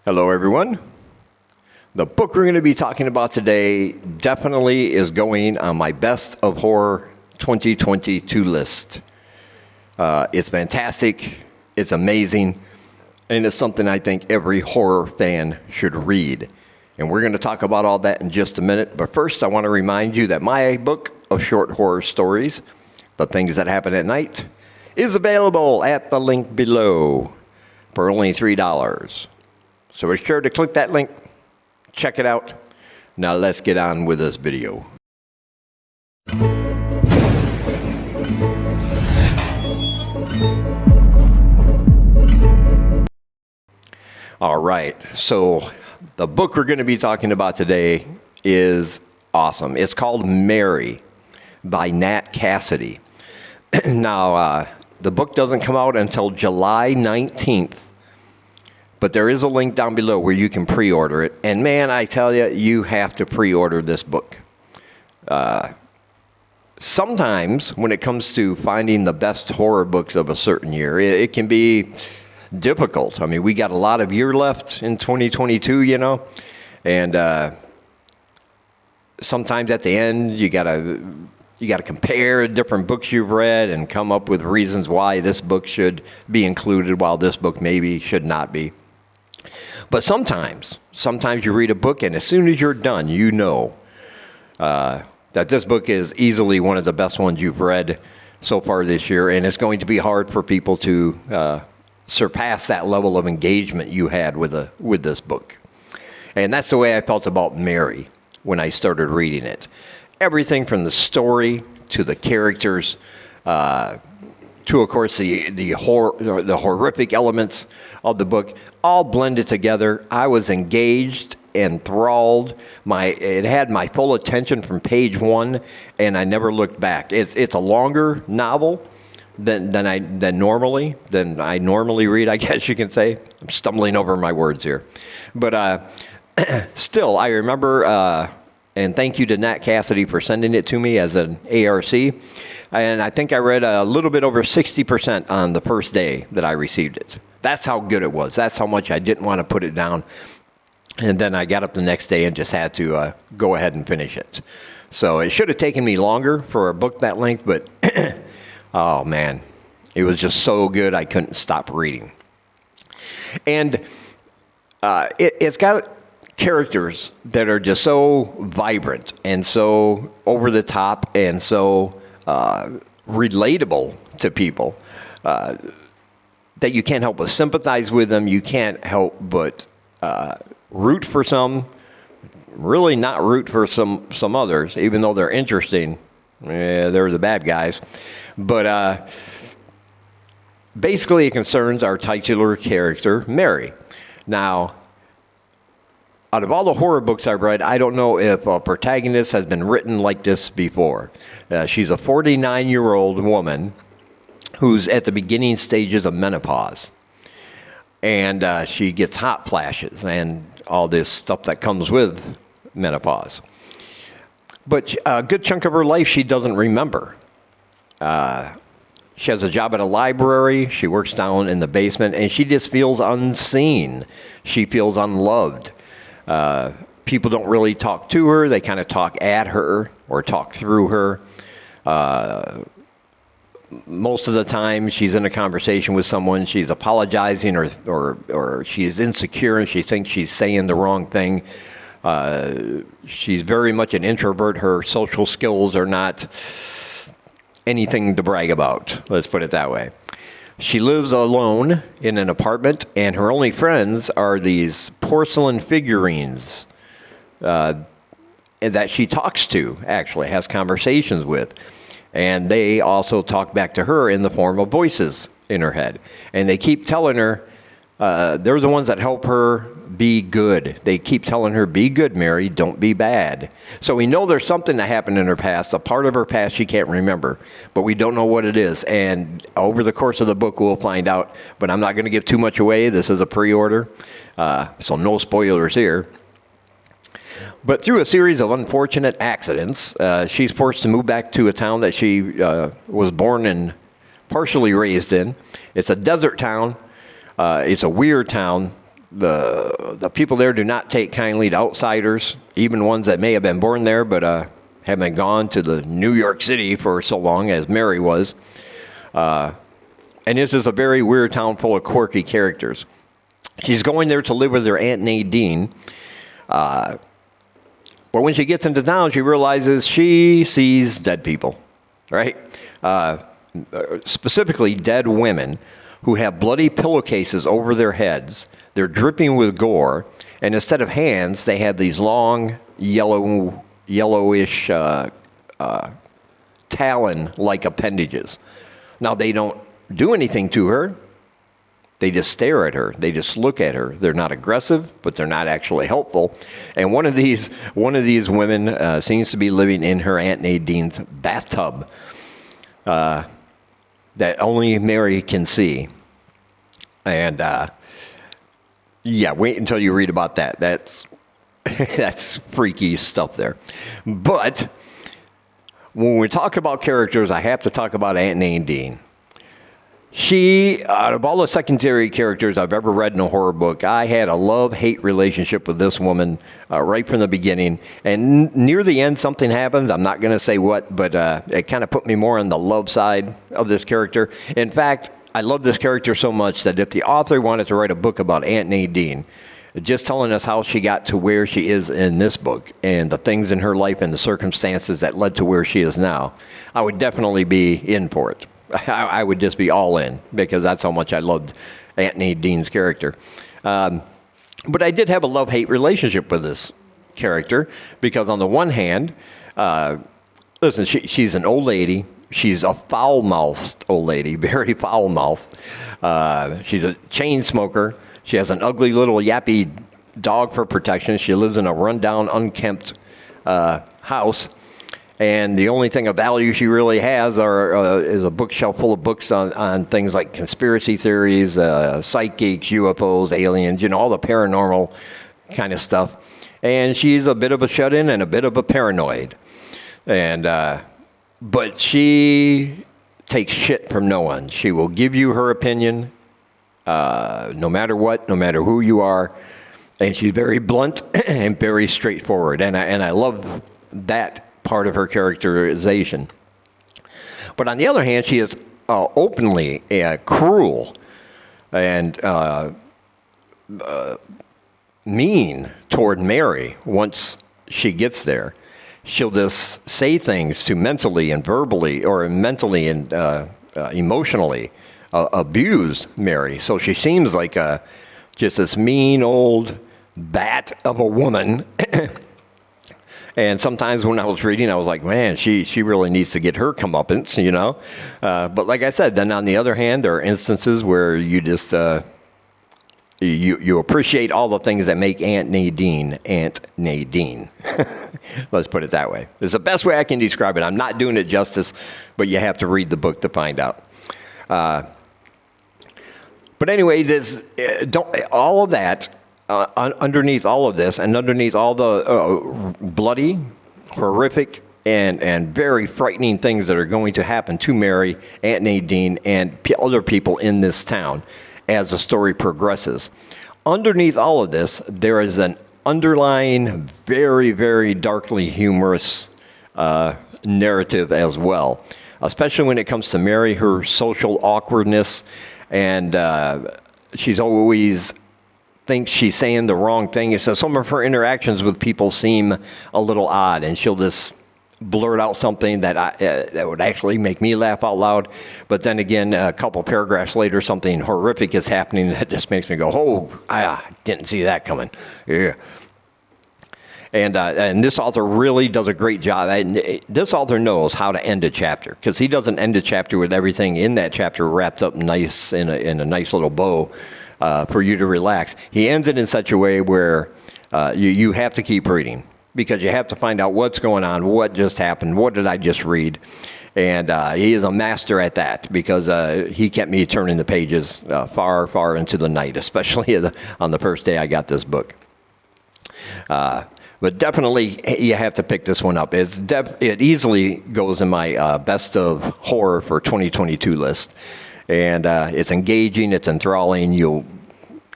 Hello, everyone. The book we're going to be talking about today definitely is going on my Best of Horror 2022 list. It's fantastic, it's amazing, and it's something I think every horror fan should read. And we're going to talk about all that in just a minute. But first, I want to remind you that my book of short horror stories, The Things That Happen at Night, is available at the link below for only $3. So be sure to click that link, check it out. Now let's get on with this video. All right, so the book we're going to be talking about today is awesome. It's called Mary by Nat Cassidy. Now, the book doesn't come out until July 19th. But there is a link down below where you can pre-order it. And man, I tell you, you have to pre-order this book. Sometimes when it comes to finding the best horror books of a certain year, it can be difficult. I mean, we got a lot of year left in 2022, you know. And sometimes at the end, you gotta compare different books you've read and come up with reasons why this book should be included while this book maybe should not be. But sometimes you read a book and as soon as you're done, you know that this book is easily one of the best ones you've read so far this year, and it's going to be hard for people to surpass that level of engagement you had with this book. And that's the way I felt about Mary when I started reading it. Everything from the story to the characters, to, of course, the horrific elements of the book, all blended together. I was engaged, enthralled. It had my full attention from page one, and I never looked back. It's a longer novel than I normally read, I guess you can say. I'm stumbling over my words here, but still, I remember. And thank you to Nat Cassidy for sending it to me as an ARC. And I think I read a little bit over 60% on the first day that I received it. That's how good it was. That's how much I didn't want to put it down. And then I got up the next day and just had to go ahead and finish it. So it should have taken me longer for a book that length, but oh man, it was just so good I couldn't stop reading. And it's got characters that are just so vibrant and so over the top and so relatable to people that you can't help but sympathize with them. You can't help but root for some, really not root for some others, even though they're interesting. They're the bad guys. But basically it concerns our titular character, Mary. Now, out of all the horror books I've read, I don't know if a protagonist has been written like this before. She's a 49-year-old woman who's at the beginning stages of menopause. And she gets hot flashes and all this stuff that comes with menopause. But a good chunk of her life she doesn't remember. She has a job at a library. She works down in the basement, and she just feels unseen. She feels unloved. People don't really talk to her. They kind of talk at her or talk through her. Most of the time she's in a conversation with someone, she's apologizing or she's insecure and she thinks she's saying the wrong thing. She's very much an introvert. Her social skills are not anything to brag about. Let's put it that way. She lives alone in an apartment, and her only friends are these porcelain figurines that she talks to, actually, has conversations with. And they also talk back to her in the form of voices in her head. And they keep telling her, they're the ones that help her be good. They keep telling her, be good, Mary, don't be bad. So we know there's something that happened in her past, a part of her past she can't remember, but we don't know what it is. And over the course of the book, we'll find out, but I'm not going to give too much away. This is a pre-order, so no spoilers here. But through a series of unfortunate accidents, she's forced to move back to a town that she was born and partially raised in. It's a desert town. It's a weird town. the people there do not take kindly to outsiders, even ones that may have been born there but haven't gone to the New York City for so long as Mary was. And this is a very weird town full of quirky characters. She's going there to live with her Aunt Nadine. But when she gets into town, she realizes she sees dead people, right? Specifically dead women who have bloody pillowcases over their heads. They're dripping with gore. And instead of hands, they have these long, yellowish, talon-like appendages. Now, they don't do anything to her. They just stare at her. They just look at her. They're not aggressive, but they're not actually helpful. And one of these women seems to be living in her Aunt Nadine's bathtub that only Mary can see. And yeah, wait until you read about that. That's that's freaky stuff there. But when we talk about characters, I have to talk about Aunt Nadine. She, out of all the secondary characters I've ever read in a horror book, I had a love-hate relationship with this woman right from the beginning. And near the end, something happens. I'm not going to say what, but it kind of put me more on the love side of this character. In fact, I love this character so much that if the author wanted to write a book about Aunt Nadine, just telling us how she got to where she is in this book and the things in her life and the circumstances that led to where she is now, I would definitely be in for it. I would just be all in because that's how much I loved Aunt Nadine's character. But I did have a love-hate relationship with this character because on the one hand, listen, she's an old lady. She's a foul-mouthed old lady, very foul-mouthed. She's a chain smoker. She has an ugly little yappy dog for protection. She lives in a rundown, unkempt house. And the only thing of value she really has is a bookshelf full of books on things like conspiracy theories, psychics, UFOs, aliens, all the paranormal kind of stuff. And she's a bit of a shut-in and a bit of a paranoid. And but she takes shit from no one. She will give you her opinion, no matter what, no matter who you are. And she's very blunt and very straightforward. And I love that part of her characterization. But on the other hand, she is openly cruel and mean toward Mary once she gets there. She'll just say things to mentally and verbally or mentally and emotionally abuse Mary. So she seems like just this mean old bat of a woman. And sometimes when I was reading, I was like, man, she really needs to get her comeuppance, But like I said, then on the other hand, there are instances where you just, you appreciate all the things that make Aunt Nadine. Let's put it that way. It's the best way I can describe it. I'm not doing it justice, but you have to read the book to find out. But anyway, all of that. Underneath all of this and underneath all the bloody, horrific, and very frightening things that are going to happen to Mary, Aunt Nadine, and other people in this town as the story progresses. Underneath all of this, there is an underlying, very, very darkly humorous narrative as well, especially when it comes to Mary, her social awkwardness, and she's always thinks she's saying the wrong thing. So some of her interactions with people seem a little odd, and she'll just blurt out something that would actually make me laugh out loud. But then again, a couple paragraphs later, something horrific is happening that just makes me go, "Oh, I didn't see that coming." Yeah. And this author really does a great job. This author knows how to end a chapter because he doesn't end a chapter with everything in that chapter wrapped up nice in a nice little bow. For you to relax. He ends it in such a way where you have to keep reading because you have to find out what's going on, what just happened, what did I just read. And he is a master at that because he kept me turning the pages far, far into the night, especially on the first day I got this book. But definitely you have to pick this one up. It easily goes in my best of horror for 2022 list. And it's engaging, it's enthralling. You'll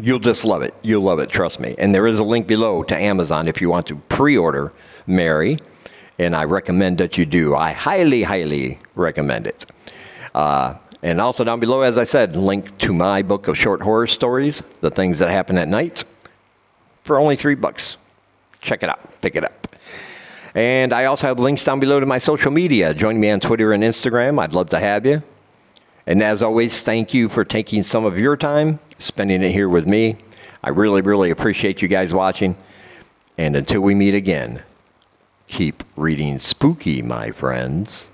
You'll just love it. You'll love it, trust me. And there is a link below to Amazon if you want to pre-order Mary, and I recommend that you do. I highly, highly recommend it. And also down below, as I said, link to my book of short horror stories, The Things That Happen at Night, for only $3. Check it out. Pick it up. And I also have links down below to my social media. Join me on Twitter and Instagram. I'd love to have you. And as always, thank you for taking some of your time, spending it here with me. I really, really appreciate you guys watching. And until we meet again, keep reading spooky, my friends.